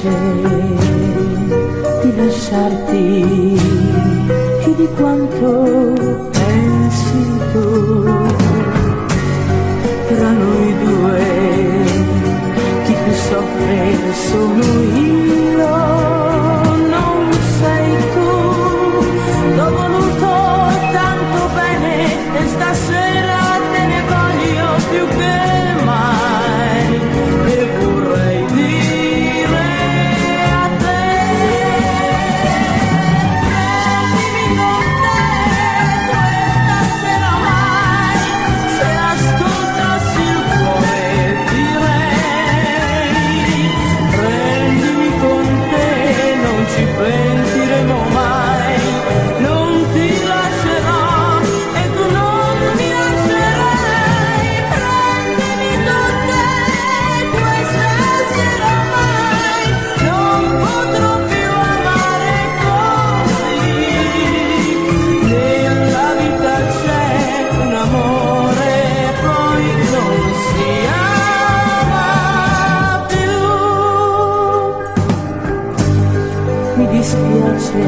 dispiace di lasciarti, più di quanto pensi tu. Tra noi due chi più soffre sono io, non sei tu. T'ho voluto tanto bene e stasera te ne voglio più che mai, e vorrei dire a te: prendimi con te questa sera mai. Se ascoltassi il cuore direi: prendimi con te, non ci pentiremo mai, non ti lascerò e tu non mi lascerai. Prendimi con te questa sera mai, non potrò più amare così. Nella vita c'è un amore, poi non si ama più. Mi dispiace